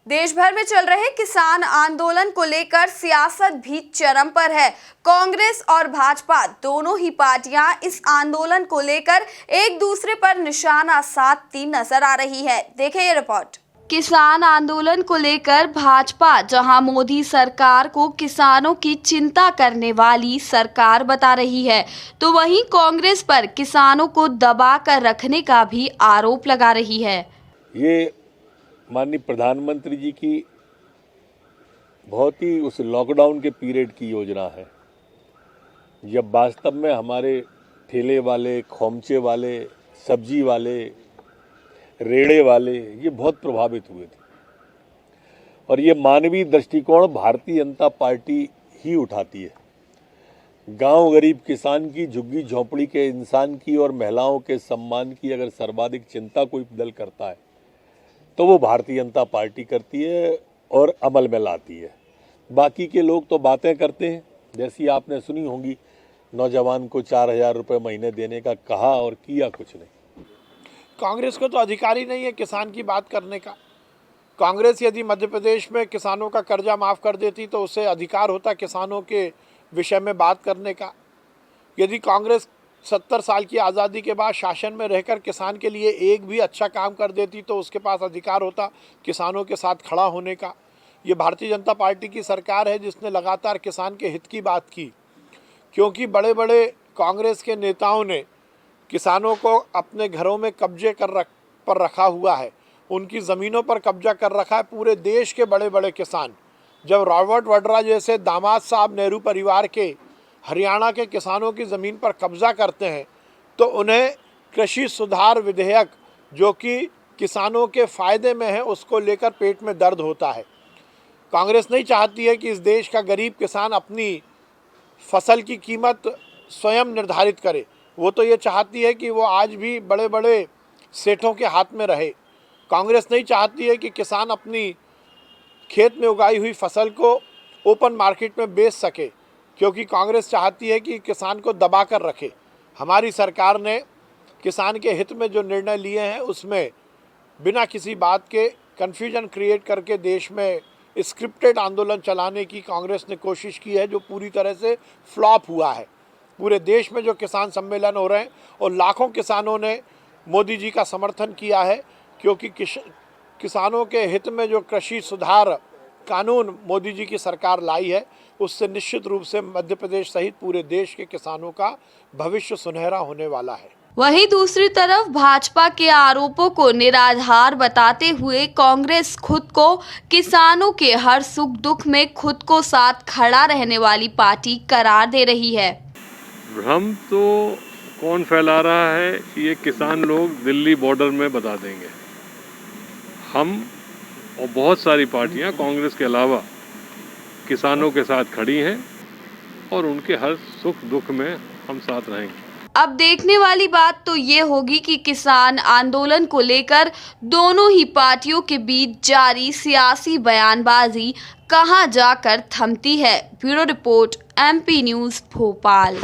देश भर में चल रहे किसान आंदोलन को लेकर सियासत भी चरम पर है। कांग्रेस और भाजपा दोनों ही पार्टियां इस आंदोलन को लेकर एक दूसरे पर निशाना साधती नजर आ रही है। देखिए ये रिपोर्ट। किसान आंदोलन को लेकर भाजपा जहां मोदी सरकार को किसानों की चिंता करने वाली सरकार बता रही है, तो वहीं कांग्रेस पर किसानों को दबा कर रखने का भी आरोप लगा रही है। ये माननीय प्रधानमंत्री जी की बहुत ही उस लॉकडाउन के पीरियड की योजना है, जब वास्तव में हमारे ठेले वाले, खोमचे वाले, सब्जी वाले, रेड़े वाले ये बहुत प्रभावित हुए थे। और ये मानवीय दृष्टिकोण भारतीय जनता पार्टी ही उठाती है। गांव गरीब किसान की, झुग्गी झोंपड़ी के इंसान की और महिलाओं के सम्मान की अगर सर्वाधिक चिंता कोई दल करता है तो वो भारतीय जनता पार्टी करती है और अमल में लाती है। बाकी के लोग तो बातें करते हैं, जैसी आपने सुनी होंगी, नौजवान को 4,000 रुपये महीने देने का कहा और किया कुछ नहीं। कांग्रेस को तो अधिकार ही नहीं है किसान की बात करने का। कांग्रेस यदि मध्य प्रदेश में किसानों का कर्जा माफ़ कर देती तो उसे अधिकार होता किसानों के विषय में बात करने का। यदि कांग्रेस 70 साल की आज़ादी के बाद शासन में रहकर किसान के लिए एक भी अच्छा काम कर देती तो उसके पास अधिकार होता किसानों के साथ खड़ा होने का। ये भारतीय जनता पार्टी की सरकार है जिसने लगातार किसान के हित की बात की, क्योंकि बड़े बड़े कांग्रेस के नेताओं ने किसानों को अपने घरों में कब्जे पर रखा हुआ है, उनकी ज़मीनों पर कब्जा कर रखा है। पूरे देश के बड़े बड़े किसान, जब रॉबर्ट वड्रा जैसे दामाद साहब नेहरू परिवार के हरियाणा के किसानों की ज़मीन पर कब्जा करते हैं तो उन्हें कृषि सुधार विधेयक जो कि किसानों के फ़ायदे में है उसको लेकर पेट में दर्द होता है। कांग्रेस नहीं चाहती है कि इस देश का गरीब किसान अपनी फसल की कीमत स्वयं निर्धारित करे। वो तो ये चाहती है कि वो आज भी बड़े बड़े सेठों के हाथ में रहे। कांग्रेस नहीं चाहती है कि किसान अपनी खेत में उगाई हुई फसल को ओपन मार्केट में बेच सके, क्योंकि कांग्रेस चाहती है कि किसान को दबा कर रखे। हमारी सरकार ने किसान के हित में जो निर्णय लिए हैं उसमें बिना किसी बात के कन्फ्यूजन क्रिएट करके देश में स्क्रिप्टेड आंदोलन चलाने की कांग्रेस ने कोशिश की है, जो पूरी तरह से फ्लॉप हुआ है। पूरे देश में जो किसान सम्मेलन हो रहे हैं और लाखों किसानों ने मोदी जी का समर्थन किया है, क्योंकि किसानों के हित में जो कृषि सुधार कानून मोदी जी की सरकार लाई है उससे निश्चित रूप से मध्य प्रदेश सहित पूरे देश के किसानों का भविष्य सुनहरा होने वाला है। वहीं दूसरी तरफ भाजपा के आरोपों को निराधार बताते हुए कांग्रेस खुद को किसानों के हर सुख दुख में खुद को साथ खड़ा रहने वाली पार्टी करार दे रही है। भ्रम तो कौन फैला रहा है, ये किसान लोग दिल्ली बॉर्डर में बता देंगे। हम और बहुत सारी पार्टियां कांग्रेस के अलावा किसानों के साथ खड़ी हैं और उनके हर सुख दुख में हम साथ रहेंगे। अब देखने वाली बात तो ये होगी कि किसान आंदोलन को लेकर दोनों ही पार्टियों के बीच जारी सियासी बयानबाजी कहां जाकर थमती है। Bureau report, MP news, Bhopal.